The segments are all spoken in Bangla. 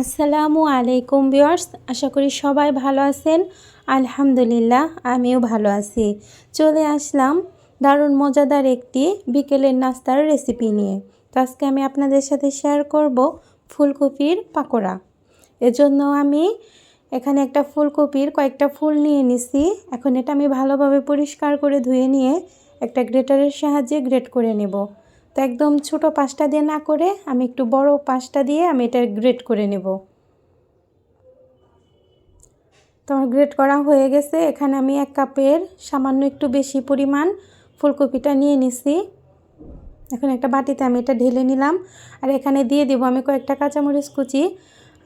আসসালামু আলাইকুম ভিউয়ার্স, আশা করি সবাই ভালো আছেন। আলহামদুলিল্লাহ আমিও ভালো আছি। চলে আসলাম দারুণ মজাদার একটি বিকেলের নাস্তার রেসিপি নিয়ে। তো আজকে আমি আপনাদের সাথে শেয়ার করব ফুলকপির পাকোড়া। এজন্য আমি এখানে একটা ফুলকপির কয়েকটা ফুল নিয়ে নিছি। এখন এটা আমি ভালোভাবে পরিষ্কার করে ধুয়ে নিয়ে একটা গ্রেটারের সাহায্যে গ্রেট করে নেব। তো একদম ছোট পাঁচটা দিয়ে না করে আমি একটু বড় পাঁচটা দিয়ে আমি এটা গ্রেট করে নেব। তো আমার গ্রেট করা হয়ে গেছে। এখানে আমি 1 কাপের সামান্য একটু বেশি পরিমাণ ফুলকপিটা নিয়ে নিছি। এখন একটা বাটিতে আমি এটা ঢেলে নিলাম। আর এখানে দিয়ে দিব আমি কয়েকটা কাঁচামরিচ কুচি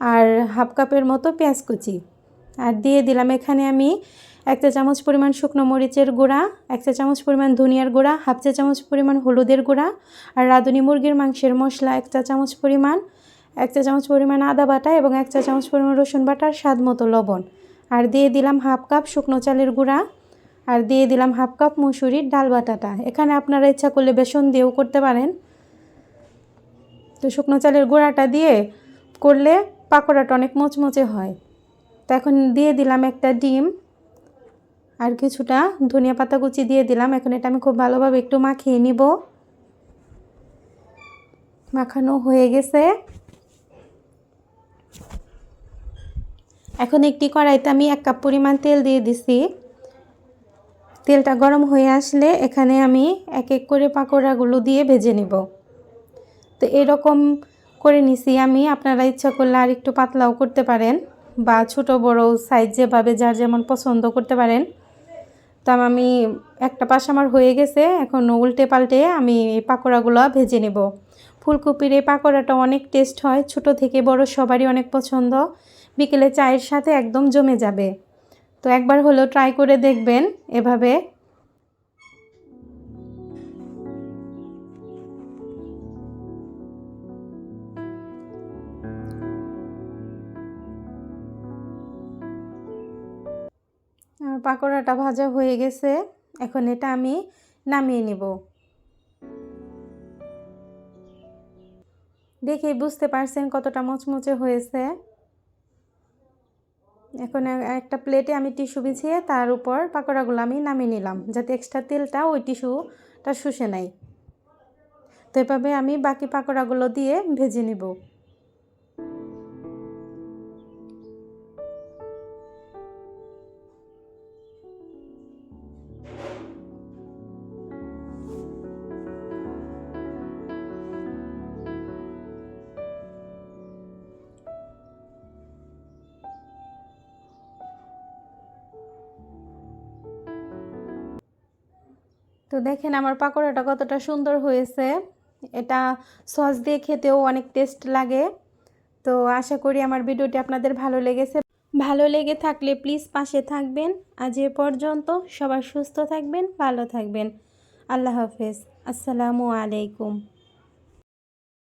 আর হাফ কাপের মতো পেঁয়াজ কুচি। আর দিয়ে দিলাম এখানে আমি 1 চা চামচ পরিমাণ শুকনো মরিচের গুঁড়া, 1 চা চামচ পরিমাণ ধনিয়ার গুঁড়া, হাফ চা চামচ পরিমাণ হলুদের গুঁড়া আর রাঁধুনি মুরগির মাংসের মশলা 1 চা চামচ পরিমাণ, 1 চা চামচ পরিমাণ আদা বাটা এবং 1 চা চামচ পরিমাণ রসুন বাটার স্বাদ মতো লবণ। আর দিয়ে দিলাম হাফ কাপ শুকনো চালের গুঁড়া আর দিয়ে দিলাম হাফ কাপ মসুরির ডাল বাটাটা। এখানে আপনারা ইচ্ছা করলে বেসন দিয়েও করতে পারেন। তো শুকনো চালের গুঁড়াটা দিয়ে করলে পাকোড়াটা অনেক মচমচে হয়। তো এখন দিয়ে দিলাম একটা ডিম আর কিছুটা ধনিয়া পাতা কুচি দিয়ে দিলাম। এখন এটা আমি খুব ভালোভাবে একটু মাখিয়ে নিব। মাখানো হয়ে গেছে। এখন একটি কড়াইতে আমি 1 কাপ পরিমাণ তেল দিয়ে দিছি। তেলটা গরম হয়ে আসলে এখানে আমি এক এক করে পাকোড়াগুলো দিয়ে ভেজে নেব। তো এরকম করে নিছি আমি। আপনারা ইচ্ছা করলে আর একটু পাতলাও করতে পারেন বা ছোট বড় সাইজ যেভাবে যার যেমন পছন্দ করতে পারেন। তো আমি একটা পাশ আমার হয়ে গেছে। এখন উল্টে পাল্টে আমি এই পাকোড়াগুলো ভেজে নেব। ফুলকপির এই পাকোড়াটা অনেক টেস্ট হয়, ছোট থেকে বড় সবারই অনেক পছন্দ। বিকেলে চায়ের সাথে একদম জমে যাবে। তো একবার হলেও ট্রাই করে দেখবেন এভাবে। আর পাকোড়াটা ভাজা হয়ে গেছে। এখন এটা আমি নামিয়ে নেব। দেখেই বুঝতে পারছেন কতটা মচমচে হয়েছে। এখন একটা প্লেটে আমি টিস্যু বিছিয়ে তার উপর পাকোড়াগুলো আমি নামিয়ে নিলাম, যাতে এক্সট্রা তেলটা ওই টিস্যুটা শুষে নেয়। তো এভাবে আমি বাকি পাকোড়াগুলো দিয়ে ভেজে নেব। তো দেখেন আমার পাকোড়াটা কতটা সুন্দর হয়েছে। এটা সস দিয়ে খেতেও অনেক টেস্ট লাগে। তো আশা করি আমার ভিডিওটি আপনাদের ভালো লেগেছে। ভালো লেগে থাকলে প্লিজ পাশে থাকবেন। আজ এ পর্যন্ত। সবাই সুস্থ থাকবেন, ভালো থাকবেন। আল্লাহ হাফেজ। আসসালামু আলাইকুম।